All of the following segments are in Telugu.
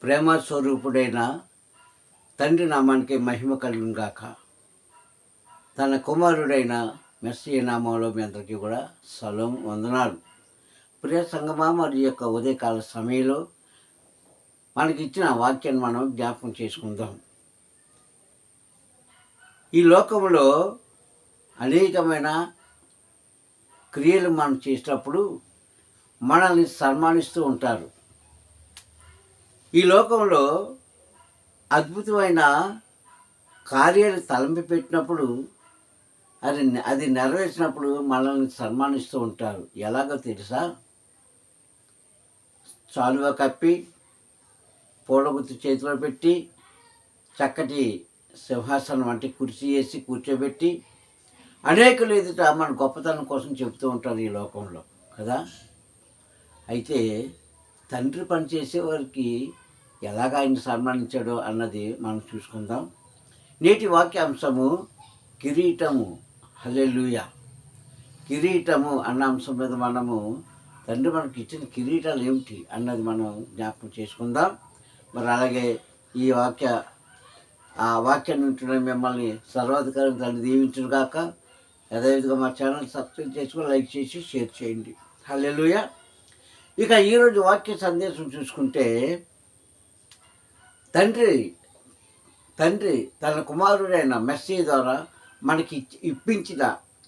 ప్రేమ స్వరూపుడైన తండ్రి నామానికి మహిమ కలుగును గాక. తన కుమారుడైన మెస్సీయ నామంలో మీ అందరికీ కూడా సలాం వందనాలు. ప్రియ సంగమా, మరి యొక్క ఉదయకాల సమయంలో మనకి ఇచ్చిన వాక్యాన్ని మనం జ్ఞాపకం చేసుకుందాం. ఈ లోకంలో అనేకమైన క్రియలు మనం చేసేటప్పుడు మనల్ని సన్మానిస్తూ ఉంటారు. ఈ లోకంలో అద్భుతమైన కార్యాలు తలంపి పెట్టినప్పుడు అది నెరవేర్చినప్పుడు మనల్ని సన్మానిస్తూ ఉంటారు. ఎలాగో తెలుసా? చాలువ కప్పి పూలగుత్తి చేతిలో పెట్టి చక్కటి సింహాసనం అంటే కుర్చీ వేసి కూర్చోబెట్టి అనేకులు ఎదుట మన గొప్పతనం కోసం చెబుతూ ఉంటారు ఈ లోకంలో కదా. అయితే తండ్రి పనిచేసే వారికి ఎలాగ ఆయన సన్మానించాడో అన్నది మనం చూసుకుందాం. నేటి వాక్యాంశము కిరీటము. హల్లెలూయా. కిరీటము అన్న అంశం మీద మనము తండ్రి మనకి ఇచ్చిన కిరీటాలు ఏమిటి అన్నది మనం జ్ఞాపకం చేసుకుందాం. మరి అలాగే ఈ వాక్యాన్ని వింటున్న మిమ్మల్ని సర్వాధికారం తండ్రి దీవించును గాక. అదేవిధంగా మా ఛానల్ సబ్స్క్రైబ్ చేసుకొని లైక్ చేసి షేర్ చేయండి. హల్లెలూయా. ఇక ఈరోజు వాక్య సందేశం చూసుకుంటే తండ్రి తన కుమారుడైన మెస్సీ ద్వారా మనకి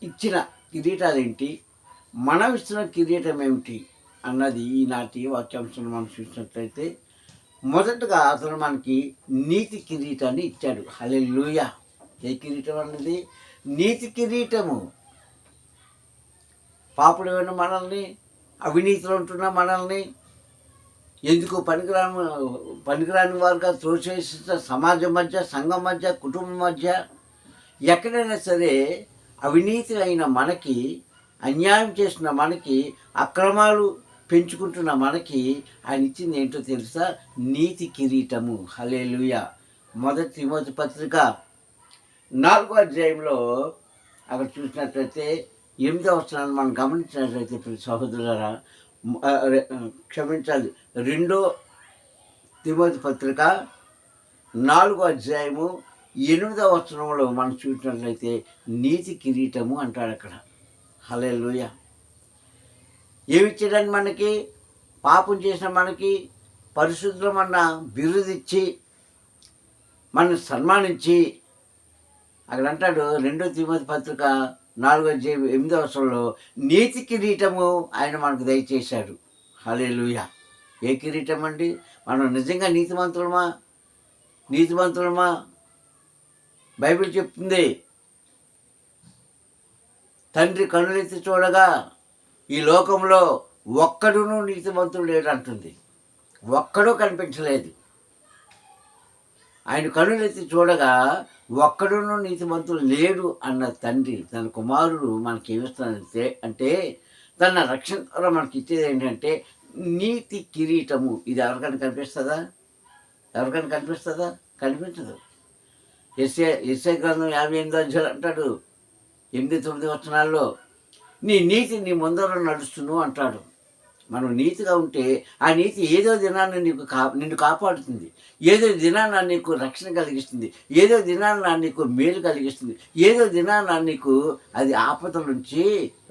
ఇచ్చిన కిరీటాలు ఏంటి, మనం ఇస్తున్న కిరీటం ఏమిటి అన్నది ఈనాటి వాక్యాంశం మనం చూసినట్లయితే, మొదటగా అతను మనకి నీతి కిరీటాన్ని ఇచ్చాడు. హల్లెలూయా. ఏ కిరీటం అన్నది? నీతి కిరీటము. పాపులమైన మనల్ని, అవినీతిలో ఉంటున్న మనల్ని, ఎందుకు పనికిరాని వారుగా త్రోసేసిన సమాజం మధ్య, సంఘం మధ్య, కుటుంబం మధ్య ఎక్కడైనా సరే అవినీతి అయిన మనకి, అన్యాయం చేసిన మనకి, అక్రమాలు పెంచుకుంటున్న మనకి ఆయన ఇచ్చింది ఏంటో తెలుసా? నీతి కిరీటము. హల్లెలూయా. మొదటి తిమోతి పత్రిక 4వ అధ్యాయంలో అక్కడ చూసినట్లయితే 8వ వచనాన్ని మనం గమనించినట్లయితే సహోదరులారా, క్షమించాలి, 2 తిమోతి పత్రిక 4వ అధ్యాయము 8వ వచనంలో మనం చూసినట్లయితే నీతి కిరీటము అంటాడు అక్కడ. హల్లెలూయా. ఏమిచ్చాడని మనకి? పాపం చేసిన మనకి పరిశుద్ధమన్న బిరుదిచ్చి మనల్ని సన్మానించి అక్కడ అంటాడు 2 తిమోతి పత్రిక 4వ అధ్యాయం 8వ వచనంలో నీతి కిరీటము ఆయన మనకు దయచేశాడు. హల్లెలూయా. ఏ కిరీటం అండి? మనం నిజంగా నీతిమంతులమా? బైబిల్ చెప్తుంది, తండ్రి కన్నులెత్తి చూడగా ఈ లోకంలో ఒక్కడును నీతిమంతుడు లేడు అంటుంది. ఒక్కడూ కనిపించలేదు. ఆయన కన్నులెత్తి చూడగా ఒక్కడును నీతిమంతుడు లేడు అన్న తండ్రి తన కుమారుడు మనకి ఏమిస్తానంటే అంటే తన రక్షణ ద్వారా మనకి ఇచ్చేది ఏంటంటే నీతి కిరీటము. ఇది ఎవరికైనా కనిపిస్తుందా? కనిపించదు. యెషయా గ్రంథం 58వ అధ్యాయం అంటాడు 8-9 వచనాల్లో, నీ నీతి నీ ముందర నడుస్తును అంటాడు. మనం నీతిగా ఉంటే ఆ నీతి ఏదో దినాన్ని నిన్ను కాపాడుతుంది, ఏదో దినాన నీకు రక్షణ కలిగిస్తుంది, ఏదో దినాన నీకు మేలు కలిగిస్తుంది, ఏదో దినాన నీకు అది ఆపదల నుంచి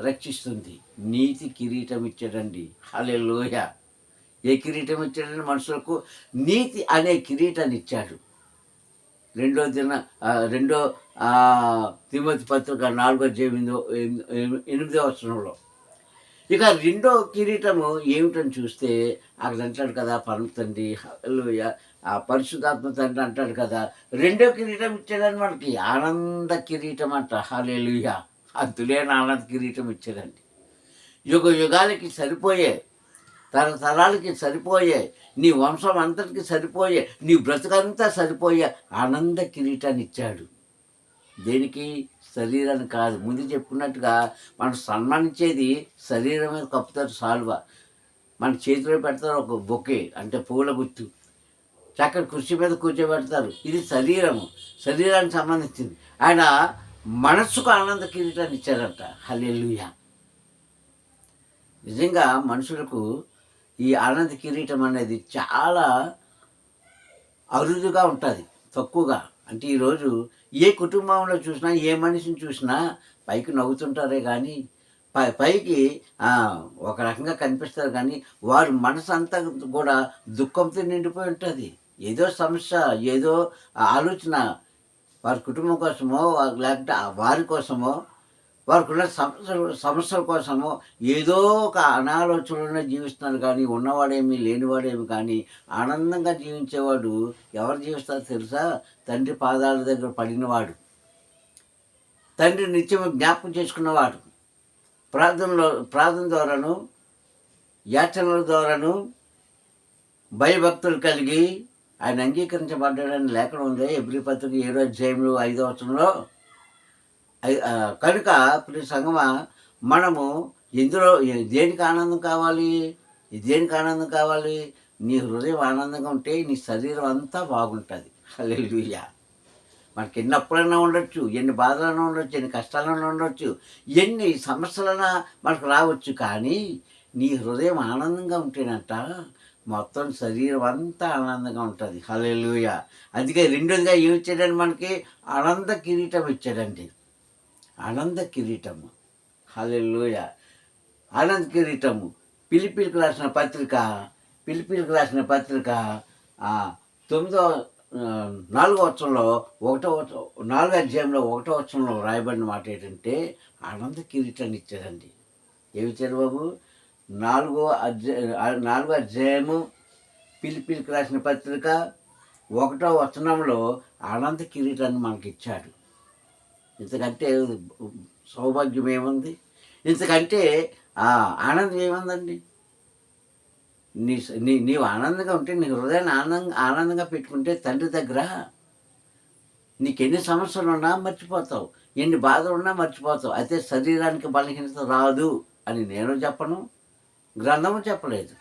రక్షిస్తుంది. నీతి కిరీటం ఇచ్చాడండి. హల్లెలూయా. ఏ కిరీటం ఇచ్చాడని? మనుషులకు నీతి అనే కిరీటాన్ని ఇచ్చాడు. 2 తిమోతి పత్రిక 4వ అధ్యాయం 8వ వచనంలో. ఇక 2వ కిరీటము ఏమిటని చూస్తే అక్కడ అంటాడు కదా పరమ తండ్రి, హల్లెలూయా, ఆ పరిశుద్ధాత్మ తండ్రి అంటాడు కదా, 2వ కిరీటం ఇచ్చాడని మనకి ఆనంద కిరీటం అంట. హల్లెలూయా. అద్దులేని ఆనంద కిరీటం ఇచ్చాడండి. యుగాలకి సరిపోయే, తరతరాలకి సరిపోయే, నీ వంశం అంతటికి సరిపోయే, నీ బ్రతుకంతా సరిపోయే ఆనంద కిరీటాన్ని ఇచ్చాడు. దేనికి? శరీరాన్ని కాదు. ముందు చెప్పుకున్నట్టుగా మనం సన్మానించేది శరీరం మీద కప్పుతారు సాల్వ, మన చేతిలో పెడతారు ఒక బొకే అంటే పూల గుత్తు, చక్కటి కుర్చీ మీద కూర్చోబెడతారు. ఇది శరీరానికి సంబంధించింది. ఆయన మనస్సుకు ఆనంద కిరీటాన్ని ఇచ్చారంట. హల్లెలూయా. నిజంగా మనుషులకు ఈ ఆనంద కిరీటం అనేది చాలా అరుదుగా ఉంటుంది, తక్కువగా. అంటే ఈరోజు ఏ కుటుంబంలో చూసినా, ఏ మనిషిని చూసినా పైకి నవ్వుతుంటారే కానీ పైకి ఒక రకంగా కనిపిస్తారు కానీ వారి మనసు అంతా కూడా దుఃఖంతో నిండిపోయి ఉంటుంది. ఏదో సమస్య, ఏదో ఆలోచన వారి కుటుంబం కోసమో లేకపోతే వారి కోసమో వారికున్న సమస్యల కోసమో ఏదో ఒక అనాలోచనలోనే జీవిస్తున్నారు కానీ ఉన్నవాడేమి లేనివాడేమి కానీ ఆనందంగా జీవించేవాడు ఎవరు జీవిస్తారో తెలుసా? తండ్రి పాదాల దగ్గర పడినవాడు, తండ్రి నిత్యం జ్ఞాపకం చేసుకున్నవాడు, ప్రార్థన ద్వారాను యాచనల ద్వారాను భయభక్తులు కలిగి ఆయన అంగీకరించబడ్డాడని లేఖనం ఉంది. ఎబ్రీ పత్రిక 7వ అధ్యాయంలో 5వ వచనంలో. కనుక ప్రతి సంగమా మనము ఇందులో దేనికి ఆనందం కావాలి? దేనికి ఆనందం కావాలి? నీ హృదయం ఆనందంగా ఉంటే నీ శరీరం అంతా బాగుంటుంది. హల్లెలూయా. మనకి ఎన్ని అప్పులైనా ఉండొచ్చు, ఎన్ని బాధలైనా ఉండొచ్చు, ఎన్ని కష్టాలైనా ఉండొచ్చు, ఎన్ని సమస్యలైనా మనకు రావచ్చు, కానీ నీ హృదయం ఆనందంగా ఉంటేనంట మొత్తం శరీరం అంతా ఆనందంగా ఉంటుంది. హల్లెలూయా. అందుకే రెండోదిగా ఏమి ఇచ్చాడండి? మనకి ఆనంద కిరీటం ఇచ్చాడండి. ఆనంద కిరీటము. హల్లెలూయా. ఆనంద కిరీటము. పిలిపిలికి రాసిన పత్రిక 4వ వచనంలో 4వ అధ్యాయంలో 1వ వచనంలో రాయబడిన మాట ఏంటంటే ఆనంద కిరీటాన్ని ఇచ్చారండి. ఏమి ఇచ్చారు బాబు? 4వ అధ్యాయము పిలిపిలికి రాసిన పత్రిక 1వ వచనంలో ఆనంద కిరీటాన్ని మనకి ఇచ్చాడు. ఇంతకంటే సౌభాగ్యం ఏముంది? ఇంతకంటే ఆనందం ఏముందండి? నీవు ఆనందంగా ఉంటే, నీ హృదయాన్ని ఆనందంగా పెట్టుకుంటే తండ్రి దగ్గర నీకు ఎన్ని సమస్యలు ఉన్నా మర్చిపోతావు, ఎన్ని బాధలు ఉన్నా మర్చిపోతావు. అయితే శరీరానికి బలహీనత రాదు అని నేను చెప్పను, గ్రంథము చెప్పలేదు.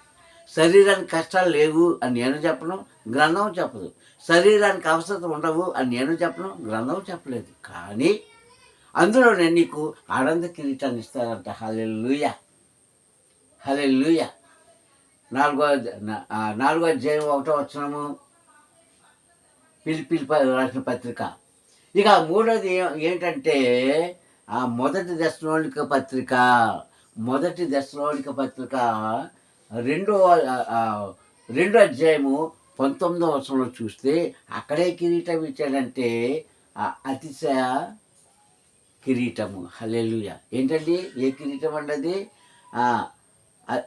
శరీరానికి కష్టాలు లేవు అని నేను చెప్పను, గ్రంథం చెప్పదు. శరీరానికి అవసరం ఉండవు అని నేను చెప్పను, గ్రంథం చెప్పలేదు. కానీ అందులోనే నీకు ఆనంద కిరీటాన్ని ఇస్తారంట. హల్లెలూయా. హల్లెలూయా. 4వ అధ్యాయం 1వ వచనము పిలిపిలి రాసిన పత్రిక. ఇక మూడోది ఏంటంటే మొదటి దశలోనిక పత్రిక 2వ అధ్యాయము 19వ వచనంలో చూస్తే అక్కడే కిరీటం ఇచ్చాడంటే అతిశయ కిరీటము. హల్లెలూయా. ఏంటండి? ఏ కిరీటం అండి అది?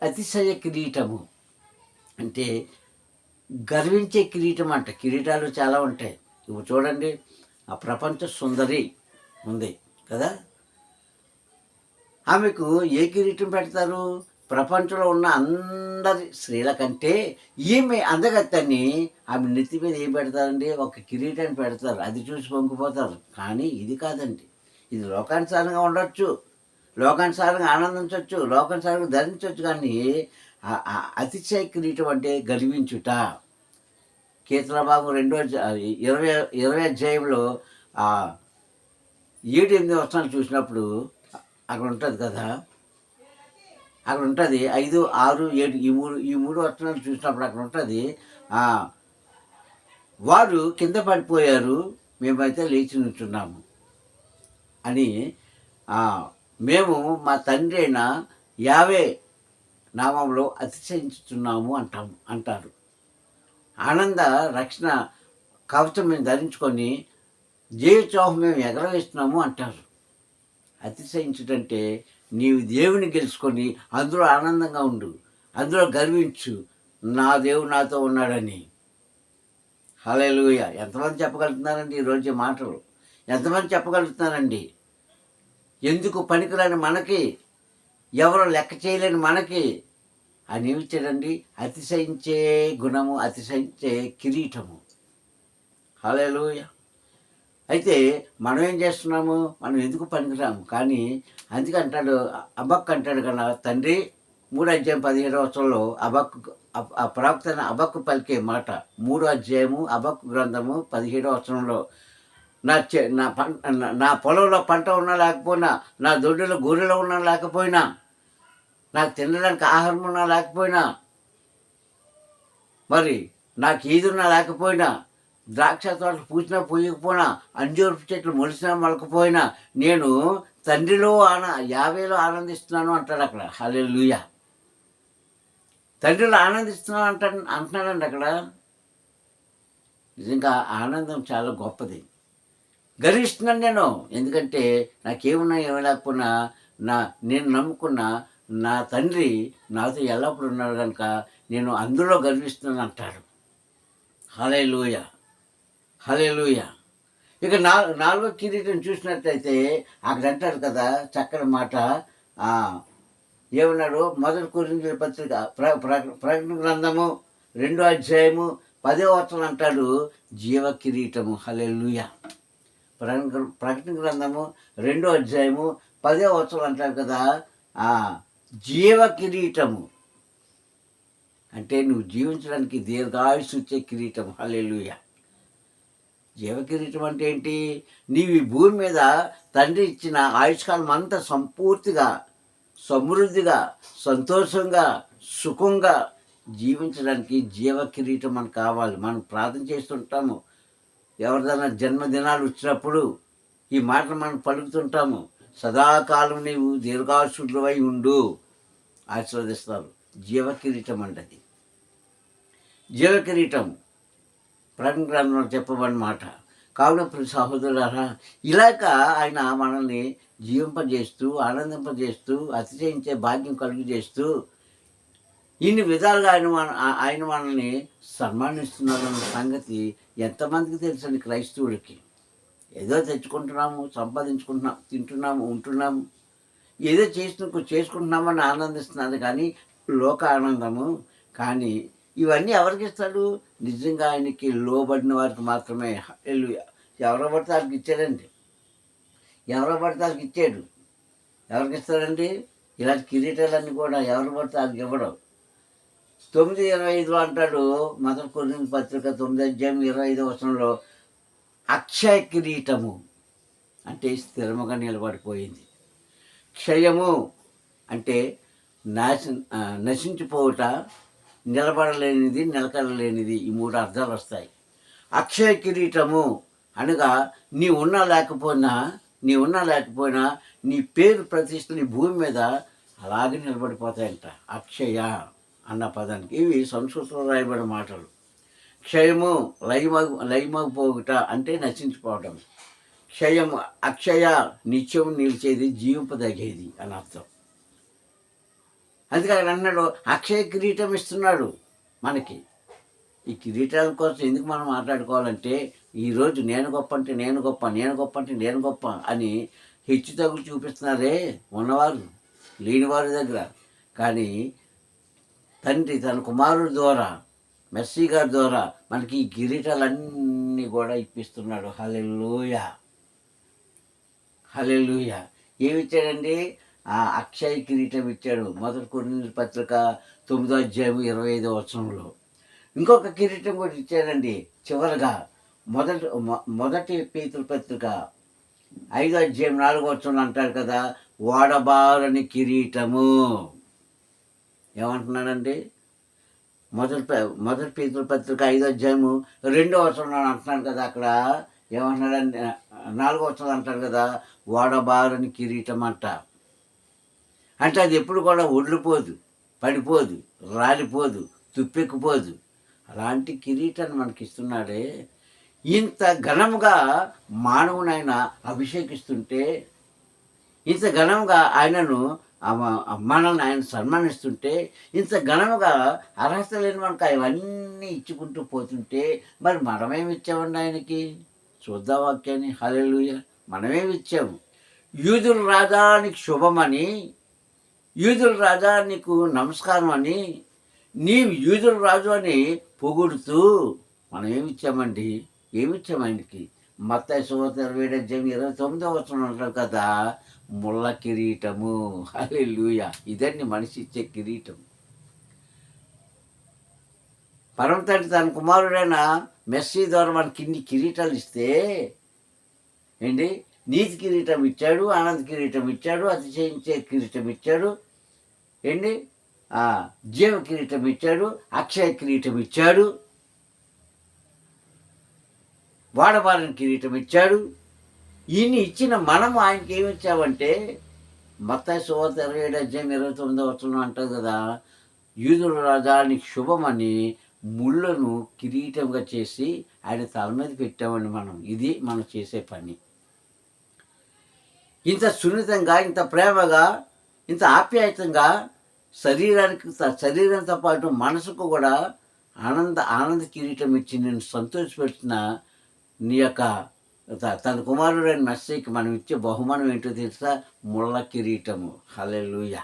అతిశయ కిరీటము అంటే గర్వించే కిరీటం అంట. కిరీటాలు చాలా ఉంటాయి. ఇప్పుడు చూడండి, ఆ ప్రపంచ సుందరి ఉంది కదా, ఆమెకు ఏ కిరీటం పెడతారు? ప్రపంచంలో ఉన్న అందరి స్త్రీల కంటే ఈమె అందగత్తని ఆమె నెత్తి మీద ఏం పెడతారండి? ఒక కిరీటాన్ని పెడతారు. అది చూసి పొంగిపోతారు. కానీ ఇది కాదండి. ఇది లోకానుసారంగా ఉండొచ్చు, లోకానుసారంగా ఆనందించవచ్చు, లోకానుసారంగా ధరించవచ్చు, కానీ అతిశయ కిరీటం అంటే గర్వించుట. కీర్తన భాగం 20వ అధ్యాయంలో 7-8 వచనాలు చూసినప్పుడు అక్కడ ఉంటుంది కదా, అక్కడ ఉంటుంది 5, 6, 7 ఈ మూడు వచనాలు చూసినప్పుడు అక్కడ ఉంటుంది, వారు కింద పడిపోయారు, మేమైతే లేచి నుంచున్నాము అని మేము మా తండ్రి అయిన యావే నామంలో అతిశయించుతున్నాము అంటారు. ఆనంద రక్షణ కవచం మేము ధరించుకొని జీవచోహం మేము ఎగరవేస్తున్నాము అంటారు. అతిశయించుటంటే నీవు దేవుని గెలుచుకొని అందులో ఆనందంగా ఉండు, అందులో గర్వించు, నా దేవుడు నాతో ఉన్నాడని. హల్లెలూయా. ఎంతమంది చెప్పగలుగుతున్నారండి ఈరోజు మాటలు? ఎంతమంది చెప్పగలుగుతున్నారండి? ఎందుకు పనికిరాని మనకి, ఎవరో లెక్క చేయలేని మనకి అని ఏమిచ్చాడండి? అతిశయించే గుణము, అతిశయించే కిరీటము. హల్లెలూయా. అయితే మనం ఏం చేస్తున్నాము? మనం ఎందుకు పనికిరాము? కానీ అందుకే అంటాడు, అబక్కు అంటాడు కదా తండ్రి, 3వ అధ్యాయం 17వ వచనంలో ప్రవక్త అబక్కు పలికే మాట. 3వ అధ్యాయము అబక్కు గ్రంథము 17వ వచనంలో, నా పొలంలో పంట ఉన్నా లేకపోయినా, నా దొడ్డిలో గొర్రెలు ఉన్నా లేకపోయినా, నాకు తినడానికి ఆహారం ఉన్నా లేకపోయినా, మరి నాకు ఈదున్నా లేకపోయినా, ద్రాక్ష తోటలు పూసినా పూయకపోయినా, అంజూరపు చెట్లు మొలిసినా మొలకపోయినా, నేను తండ్రిలో యావేలో ఆనందిస్తున్నాను అంటాడు అక్కడ. హల్లెలూయా! తండ్రిలో ఆనందిస్తున్నాను అంటున్నాడండి అక్కడ. నిజంగా ఆనందం చాలా గొప్పది. గర్విస్తున్నాను నేను. ఎందుకంటే నాకేమున్నా ఏమి లేకపోయినా నేను నమ్ముకున్న నా తండ్రి నాతో ఎల్లప్పుడూ ఉన్నాడు కనుక నేను అందులో గర్విస్తున్నాను అంటాడు. హల్లెలూయా! హల్లెలూయా! ఇక నాలుగో కిరీటం చూసినట్లయితే అక్కడ అంటారు కదా చక్కని మాట. ఏమన్నాడు? మొదటి కొరింథీయుల పత్రిక ప్రకటన గ్రంథము 2వ అధ్యాయము 10వ వచనం అంటాడు, జీవ కిరీటము. హల్లెలూయా! ప్రకటన గ్రంథము 2వ అధ్యాయము 10వ వచనం అంటాడు కదా, జీవ కిరీటము అంటే నువ్వు జీవించడానికి దీర్ఘాయుస్సు ఇచ్చే కిరీటం. హల్లెలూయా! జీవ కిరీటం అంటే ఏంటి? నీవు ఈ భూమి మీద తండ్రి ఇచ్చిన ఆయుష్కాలం అంతా సంపూర్తిగా, సమృద్ధిగా, సంతోషంగా, సుఖంగా జీవించడానికి జీవ కిరీటం మనకు కావాలి. మనం ప్రార్థన చేస్తుంటాము. ఎవరిదైనా జన్మదినాలు వచ్చినప్పుడు ఈ మాటలు మనం పలుకుతుంటాము. సదాకాలం నీవు దీర్ఘాయుష్యుడవై ఉండు, ఆశీర్వదిస్తారు. జీవ కిరీటం అంటది. జీవ కిరీటం ప్రకటన గ్రంథంలో చెప్పబడిన మాట. కావున సహోదరులారా, ఇలాగ ఆయన మనల్ని జీవింపజేస్తూ, ఆనందింపజేస్తూ, అతిశయించే భాగ్యం కలుగజేస్తూ ఇన్ని విధాలుగా ఆయన మనల్ని సన్మానిస్తున్నారన్న సంగతి ఎంతమందికి తెలుసండి క్రైస్తవుడికి? ఏదో తెచ్చుకుంటున్నాము, సంపాదించుకుంటున్నాం, తింటున్నాము, ఉంటున్నాము, ఏదో చేసుకుంటున్నామని ఆనందిస్తున్నారు కానీ లోక ఆనందము. కానీ ఇవన్నీ ఎవరికి ఇస్తాడు? నిజంగా ఆయనకి లోబడిన వారికి మాత్రమే. హల్లెలూయా! ఎవరో పడితే వాళ్ళకి ఇచ్చాడండి. ఎవరో పడితే వాళ్ళకి ఇచ్చాడు. ఎవరికి ఇస్తాడండి? ఇలాంటి కిరీటాలన్నీ కూడా ఎవరు పడితే వాళ్ళకి ఇవ్వడం. 9:25 అంటాడు మొదటి కొరింథీయుల పత్రిక 9వ అధ్యాయం 25వ వచనంలో, అక్షయ కిరీటము అంటే స్థిరముగా నిలబడిపోయింది. క్షయము అంటే నశించిపోవుట, నిలబడలేనిది, నిలకడలేనిది, ఈ 3 అర్థాలు వస్తాయి. అక్షయ కిరీటము అనగా నీ ఉన్నా లేకపోయినా నీ పేరు ప్రతిష్టలు ఈ భూమి మీద అలాగే నిలబడిపోతాయంట. అక్షయ అన్న పదానికి ఇవి సంస్కృతంలో రాయబడిన మాటలు. క్షయము లయమగిపోవుట అంటే నశించిపోవటం. క్షయము అక్షయ నిత్యం నిలిచేది, జీవింపదగేది అని అర్థం. అందుకే ఆయన అన్నాడు అక్షయ కిరీటం ఇస్తున్నాడు మనకి. ఈ కిరీటాల కోసం ఎందుకు మనం మాట్లాడుకోవాలంటే, ఈరోజు నేను గొప్ప అంటే నేను గొప్ప, నేను గొప్ప అంటే నేను గొప్ప అని హెచ్చు తగులు చూపిస్తున్నారే ఉన్నవారు లేనివారి దగ్గర. కానీ తండ్రి తన కుమారుడి ద్వారా, మెస్సీ గారి ద్వారా మనకి ఈ కిరీటాలన్నీ కూడా ఇప్పిస్తున్నాడు. హల్లెలూయా! హల్లెలూయా! ఏమి ఇచ్చాడండి? అక్షయ కిరీటం ఇచ్చాడు. మొదటి కొరింథీయుల పత్రిక 9వ అధ్యాయం 25వ వచనంలో. ఇంకొక కిరీటం కూడా ఇచ్చాడండి చివరిగా. మొదటి పేతురు పత్రిక 5వ అధ్యాయం 4వ వచనంలో అంటాడు కదా, వాడబారని కిరీటము. ఏమంటున్నాడండి? మొదటి పేతురు పత్రిక 5వ అధ్యాయము 2వ వచనంలో అంటున్నాడు కదా, అక్కడ ఏమంటున్నాడండి? 4వ వచనంలో అంటాడు కదా, వాడబారని కిరీటం అంట. అంటే అది ఎప్పుడు కూడా ఒడిలిపోదు, పడిపోదు, రాలిపోదు, తుప్పెక్కిపోదు. అలాంటి కిరీటాన్ని మనకి ఇస్తున్నాడే. ఇంత ఘనముగా మానవునైనా అభిషేకిస్తుంటే, ఇంత ఘనంగా ఆయనను మనల్ని ఆయన సన్మానిస్తుంటే, ఇంత ఘనముగా అర్హత లేని మనకు అవన్నీ ఇచ్చుకుంటూ పోతుంటే, మరి మనమేమి ఇచ్చామండి ఆయనకి? చూద్దాం వాక్యాన్ని. హల్లెలూయా! మనమేమి ఇచ్చాము? యూదుల రాజా నీకు శుభమని, యూదుల రాజా నీకు నమస్కారం అని, నీవు యూదుల రాజు అని పొగుడుతూ మనం ఏమిచ్చామండి? ఏమిచ్చాము ఆయనకి? మత్తయి సువార్త 27వ అధ్యాయం 29వ వచనం అంటారు కదా, ముళ్ళ కిరీటము. హల్లెలూయా! ఇదండి మనిషి ఇచ్చే కిరీటం. పరమ తండ్రి తన కుమారుడైన మెస్సీ ద్వారా మనకి ఇన్ని కిరీటాలు ఇస్తే ఏంటి? నీతి కిరీటం ఇచ్చాడు, ఆనంద కిరీటం ఇచ్చాడు, అతిశయించే కిరీటం ఇచ్చాడు, ఏంటి జీవ కిరీటం ఇచ్చాడు, అక్షయ కిరీటం ఇచ్చాడు. వాడబారిన కిరీటం ఇచ్చాడు. ఈయన్ని ఇచ్చిన మనము ఆయనకి ఏమి ఇచ్చామంటే మత్తయి సువార్త 27:29 అంటది కదా, యూదుల రాజా నీకు శుభమని ముళ్ళను కిరీటంగా చేసి ఆయన తల మీద పెట్టామండి మనం. ఇది మనం చేసే పని. ఇంత సున్నితంగా, ఇంత ప్రేమగా, ఇంత ఆప్యాయతంగా శరీరంతో పాటు మనసుకు కూడా ఆనంద కిరీటం ఇచ్చి నేను సంతోషపెట్టిన నీ యొక్క తన కుమారుడైన మెస్సీకి మనం ఇచ్చే బహుమానం ఏంటో తెలుసా? ముళ్ళ కిరీటము. హల్లెలూయా!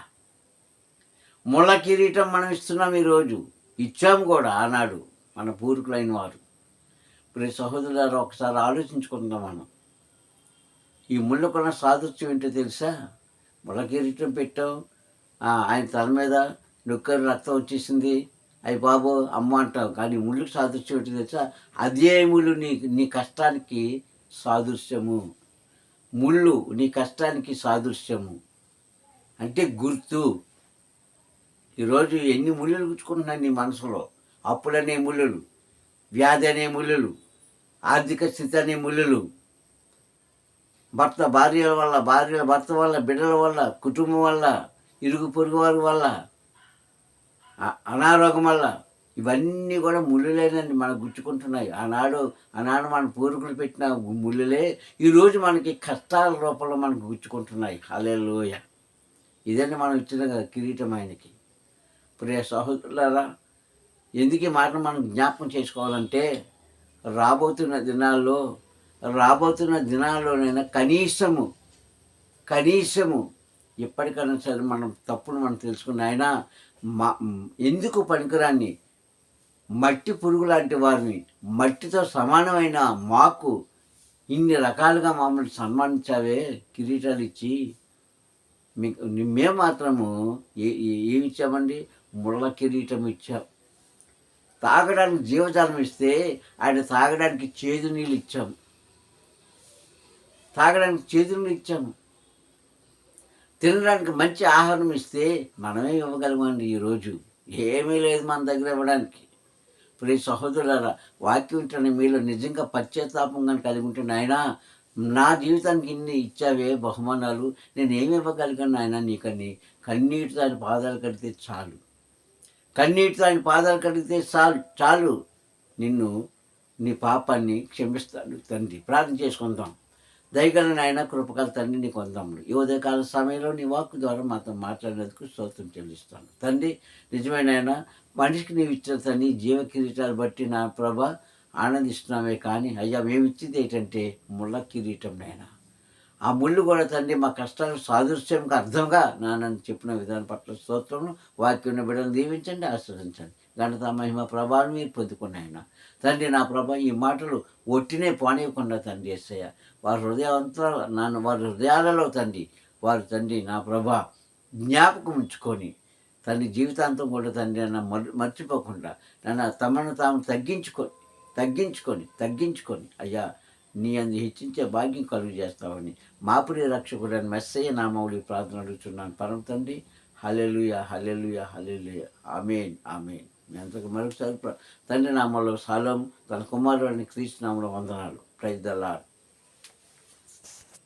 ముళ్ళ కిరీటం మనం ఇస్తున్నాం ఈరోజు. ఇచ్చాము కూడా ఆనాడు మన పూర్వీకులైన వారు. ఇప్పుడు సహోదరులారా, ఒకసారి ఆలోచించుకుందాం మనం. ఈ ముళ్ళకున్న సాదృశ్యం ఏంటో తెలుసా? ముళ్ళ కిరీటం పెట్టావు, ఆయన తల మీద నొక్కరు రక్తం వచ్చేసింది, అయ్యి బాబు అమ్మ అంటావు. కానీ ముళ్ళుకి సాదృశ్యం ఏంటో తెలుసా? అదే ముళ్ళు నీ కష్టానికి సాదృశ్యము. ముళ్ళు నీ కష్టానికి సాదృశ్యము అంటే గుర్తు. ఈరోజు ఎన్ని ముళ్ళులు గుచ్చుకుంటున్నాయి నీ మనసులో? అప్పులనే ముళ్ళులు, వ్యాధి అనే ముళ్ళులు, ఆర్థిక స్థితి అనే ముళ్ళులు, భార్యల వల్ల, భర్త వల్ల, బిడ్డల వల్ల, కుటుంబం వల్ల, ఇరుగు పొరుగు వారి వల్ల, అనారోగ్యం వల్ల, ఇవన్నీ కూడా ముళ్ళులేనండి మనకు గుచ్చుకుంటున్నాయి. ఆనాడు మన పూర్వీకులు పెట్టిన ముళ్ళులే ఈరోజు మనకి కష్టాల రూపంలో మనకు గుచ్చుకుంటున్నాయి. హల్లెలూయ! ఇదండి మనం ఇచ్చిన కిరీటం ఆయనకి. ప్రియ సహోదరులారా, ఎందుకు ఈ మాట మనం జ్ఞాపకం చేసుకోవాలంటే రాబోతున్న దినాల్లోనైనా కనీసము ఎప్పటికైనా సరే మనం తప్పును మనం తెలుసుకున్న ఆయన ఎందుకు పనికిరాన్ని మట్టి పురుగు లాంటి వారిని, మట్టితో సమానమైన మాకు ఇన్ని రకాలుగా మమ్మల్ని సన్మానించావే కిరీటాలు ఇచ్చి. మేము మాత్రము ఏమి ఇచ్చామండి? ముళ్ళ కిరీటం ఇచ్చాం. తాగడానికి జీవజాలం ఇస్తే ఆయన తాగడానికి చేదు నీళ్ళు ఇచ్చాము. తినడానికి మంచి ఆహారం ఇస్తే మనమే ఇవ్వగలమండి. ఈరోజు ఏమీ లేదు మన దగ్గర ఇవ్వడానికి. ప్రియ సహోదరులారా, వాక్యం వింటున్న మీలో నిజంగా పశ్చాత్తాపంగా కలిగి ఉంటే, నాయన నా జీవితానికి ఇన్ని ఇచ్చావే బహుమానాలు, నేను ఏమి ఇవ్వగలిగాను నాయన నీకని కన్నీటితో ఆయన పాదాలు కడిగితే చాలు నిన్ను, నీ పాపాన్ని క్షమిస్తాడు తండ్రి. ప్రార్థన చేసుకుందాం. దయగల నాయన, కృపగల తండ్రి, నీ కొందాములు ఈ ఉదయకాల సమయంలో నీ వాక్కు ద్వారా మాతో మాట్లాడినందుకు స్తోత్రం చెల్లిస్తాను తండ్రి. నిజమైన ఆయన, మనిషికి నీవు ఇచ్చిన తండ్రి జీవ కిరీటాలు బట్టి నా ప్రభ ఆనందిస్తున్నామే. కానీ అయ్యా, మేము ఇచ్చింది ఏంటంటే ముళ్ళ కిరీటం నాయన. ఆ ముళ్ళు కూడా తండ్రి మా కష్టాలు సాదృశ్యంగా అర్థంగా నన్ను చెప్పిన విధానం పట్ల స్తోత్రములు. వాక్యం బిడ్డలు దీవించండి, ఆశ్రదించండి. ఘనత మహిమ ప్రభావం మీరు పొందుకున్నాయన తండ్రి. నా ప్రభ ఈ మాటలు ఒట్టినే పోనీయకుండా తండ్రి యేసయ్య, వారి హృదయాలలో తండ్రి, వారు తండ్రి నా ప్రభ జ్ఞాపకం ఉంచుకొని తండ్రి జీవితాంతం కూడా తండ్రి మర్చిపోకుండా తమను తాము తగ్గించుకొని అయ్యా నీ అందు హెచ్చించే భాగ్యం కలుగు చేస్తామని మా ప్రియ రక్షకుడైన మెస్సయ్య నామములో ప్రార్థన అడుగుతున్నాను పరమ తండ్రి. హల్లెలూయా, హల్లెలూయా, హల్లెలూయా. ఆమేన్, ఆమేన్. మీ అంతకు మరొకసారి తండ్రి నామంలో సాలోము తన కుమారుడిని క్రీస్తు నామంలో వందనాలు. Praise the lord.